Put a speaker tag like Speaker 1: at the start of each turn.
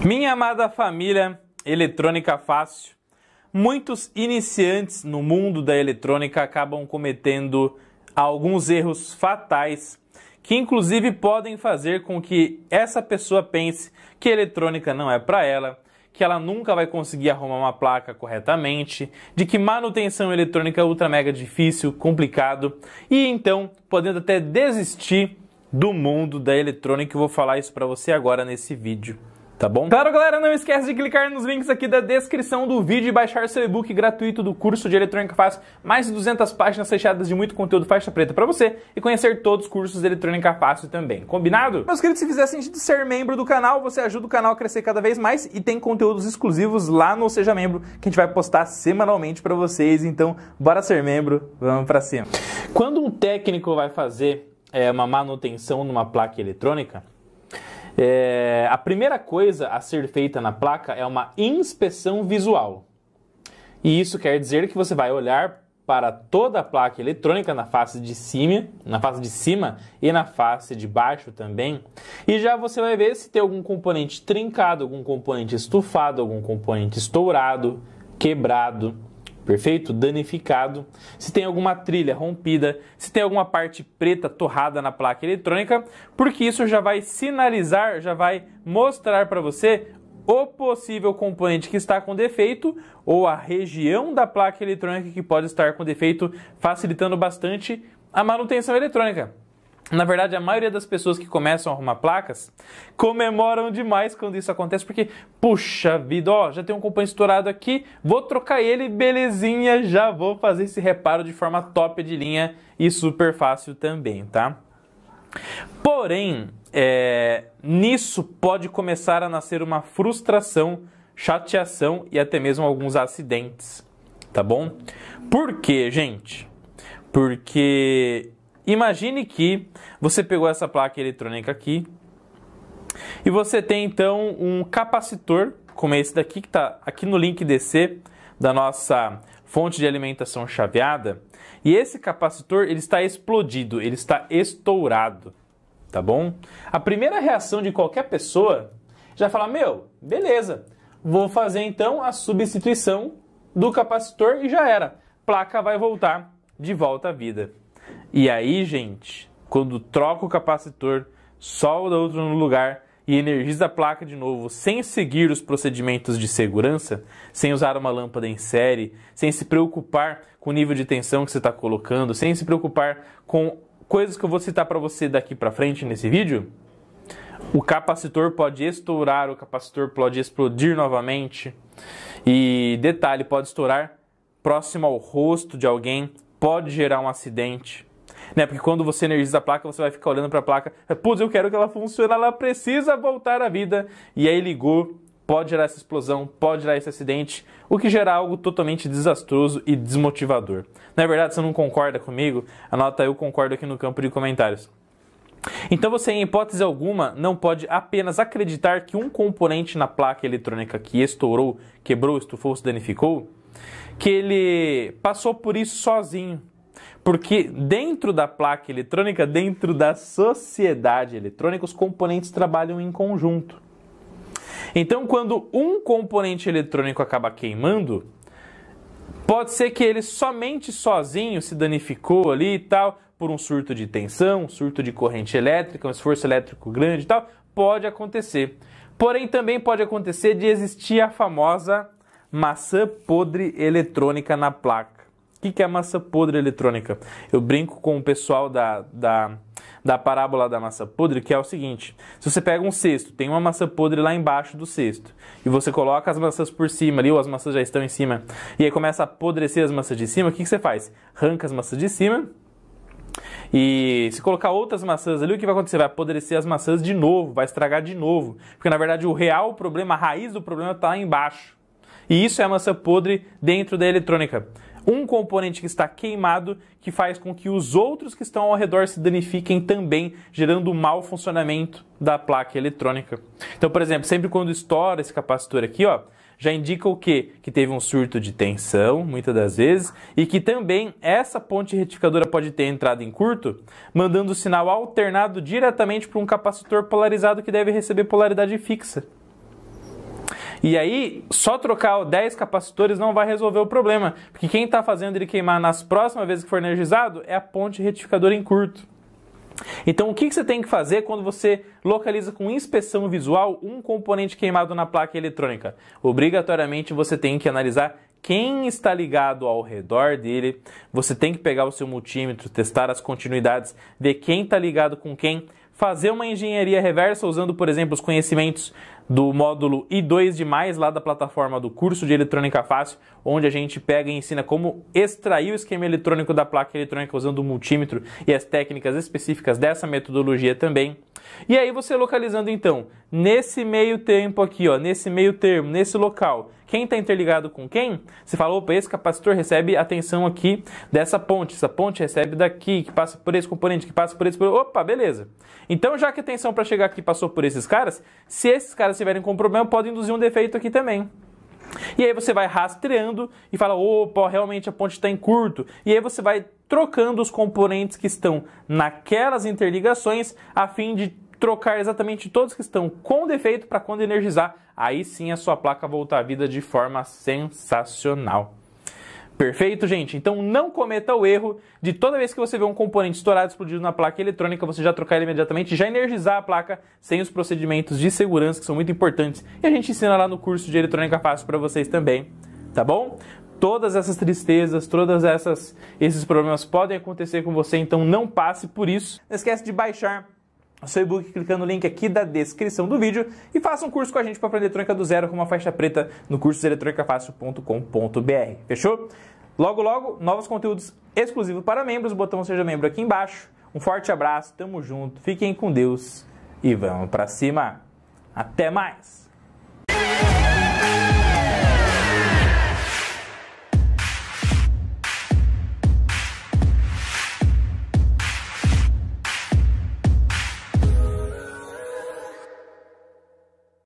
Speaker 1: Minha amada família eletrônica fácil, muitos iniciantes no mundo da eletrônica acabam cometendo alguns erros fatais que inclusive podem fazer com que essa pessoa pense que eletrônica não é para ela, que ela nunca vai conseguir arrumar uma placa corretamente, de que manutenção eletrônica é ultra mega difícil, complicado, e então podendo até desistir do mundo da eletrônica. Eu vou falar isso para você agora nesse vídeo. Tá bom? Claro, galera, não esquece de clicar nos links aqui da descrição do vídeo e baixar seu e-book gratuito do curso de Eletrônica Fácil. Mais de 200 páginas fechadas de muito conteúdo faixa preta pra você e conhecer todos os cursos de Eletrônica Fácil também. Combinado? Meus queridos, se fizer sentido ser membro do canal, você ajuda o canal a crescer cada vez mais e tem conteúdos exclusivos lá no Seja Membro que a gente vai postar semanalmente pra vocês. Então, bora ser membro, vamos pra cima. Quando um técnico vai fazer uma manutenção numa placa eletrônica, a primeira coisa a ser feita na placa é uma inspeção visual. E isso quer dizer que você vai olhar para toda a placa eletrônica na face de cima e na face de baixo também. E já você vai ver se tem algum componente trincado, algum componente estufado, algum componente estourado, quebrado, perfeito? Danificado, se tem alguma trilha rompida, se tem alguma parte preta torrada na placa eletrônica, porque isso já vai sinalizar, já vai mostrar para você o possível componente que está com defeito ou a região da placa eletrônica que pode estar com defeito, facilitando bastante a manutenção eletrônica. Na verdade, a maioria das pessoas que começam a arrumar placas comemoram demais quando isso acontece, porque, puxa vida, ó, já tem um componente estourado aqui, vou trocar ele, belezinha, já vou fazer esse reparo de forma top de linha e super fácil também, tá? Porém, nisso pode começar a nascer uma frustração, chateação e até mesmo alguns acidentes, tá bom? Por quê, gente? Porque imagine que você pegou essa placa eletrônica aqui e você tem então um capacitor como esse daqui que está aqui no link DC da nossa fonte de alimentação chaveada, e esse capacitor ele está explodido, ele está estourado, tá bom? A primeira reação de qualquer pessoa já fala: meu, beleza, vou fazer então a substituição do capacitor e já era, placa vai voltar de volta à vida. E aí, gente, quando troca o capacitor, solda outro no lugar e energiza a placa de novo, sem seguir os procedimentos de segurança, sem usar uma lâmpada em série, sem se preocupar com o nível de tensão que você está colocando, sem se preocupar com coisas que eu vou citar para você daqui para frente nesse vídeo, o capacitor pode estourar, o capacitor pode explodir novamente. E detalhe, pode estourar próximo ao rosto de alguém, pode gerar um acidente, né? Porque quando você energiza a placa, você vai ficar olhando para a placa, putz, eu quero que ela funcione, ela precisa voltar à vida, e aí ligou, pode gerar essa explosão, pode gerar esse acidente, o que gera algo totalmente desastroso e desmotivador. Na verdade, você não concorda comigo? Anota eu concordo aqui no campo de comentários. Então você, em hipótese alguma, não pode apenas acreditar que um componente na placa eletrônica que estourou, quebrou, estufou, se danificou, que ele passou por isso sozinho. Porque dentro da placa eletrônica, dentro da sociedade eletrônica, os componentes trabalham em conjunto. Então, quando um componente eletrônico acaba queimando, pode ser que ele somente sozinho se danificou ali e tal, por um surto de tensão, um surto de corrente elétrica, um esforço elétrico grande e tal, pode acontecer. Porém, também pode acontecer de existir a famosa maçã podre eletrônica na placa. O que é a maçã podre eletrônica? Eu brinco com o pessoal da parábola da maçã podre, que é o seguinte: se você pega um cesto, tem uma maçã podre lá embaixo do cesto, e você coloca as maçãs por cima ali, ou as maçãs já estão em cima, e aí começa a apodrecer as maçãs de cima, o que você faz? Arranca as maçãs de cima, e se colocar outras maçãs ali, o que vai acontecer? Vai apodrecer as maçãs de novo, vai estragar de novo, porque na verdade o real problema, a raiz do problema está lá embaixo. E isso é a maçã podre dentro da eletrônica. Um componente que está queimado que faz com que os outros que estão ao redor se danifiquem também, gerando um mau funcionamento da placa eletrônica. Então, por exemplo, sempre quando estoura esse capacitor aqui, ó, já indica o quê? Que teve um surto de tensão, muitas das vezes, e que também essa ponte retificadora pode ter entrado em curto, mandando o sinal alternado diretamente para um capacitor polarizado que deve receber polaridade fixa. E aí, só trocar 10 capacitores não vai resolver o problema, porque quem está fazendo ele queimar nas próximas vezes que for energizado é a ponte retificadora em curto. Então, o que você tem que fazer quando você localiza com inspeção visual um componente queimado na placa eletrônica? Obrigatoriamente, você tem que analisar quem está ligado ao redor dele, você tem que pegar o seu multímetro, testar as continuidades, ver quem está ligado com quem, fazer uma engenharia reversa usando, por exemplo, os conhecimentos do módulo I2+, lá da plataforma do curso de Eletrônica Fácil, onde a gente pega e ensina como extrair o esquema eletrônico da placa eletrônica usando o multímetro e as técnicas específicas dessa metodologia também. E aí você localizando então, nesse meio tempo aqui, ó, nesse meio termo, nesse local, quem está interligado com quem, você fala, opa, esse capacitor recebe a tensão aqui dessa ponte, essa ponte recebe daqui, que passa por esse componente, que passa por esse... Opa, beleza. Então, já que a tensão para chegar aqui passou por esses caras, se esses caras estiverem com problema, pode induzir um defeito aqui também. E aí você vai rastreando e fala, opa, realmente a ponte está em curto. E aí você vai trocando os componentes que estão naquelas interligações a fim de trocar exatamente todos que estão com defeito para quando energizar, aí sim a sua placa voltar à vida de forma sensacional. Perfeito, gente? Então não cometa o erro de toda vez que você vê um componente estourado, explodido na placa eletrônica, você já trocar ele imediatamente, já energizar a placa sem os procedimentos de segurança que são muito importantes. E a gente ensina lá no curso de Eletrônica Fácil para vocês também, tá bom? Todas essas tristezas, esses problemas podem acontecer com você, então não passe por isso. Não esquece de baixar o seu e-book clicando no link aqui da descrição do vídeo e faça um curso com a gente para aprender eletrônica do zero com uma faixa preta no curso eletronicafácil.com.br. Fechou? Logo, logo, novos conteúdos exclusivos para membros. O botão Seja Membro aqui embaixo. Um forte abraço, tamo junto, fiquem com Deus e vamos para cima. Até mais!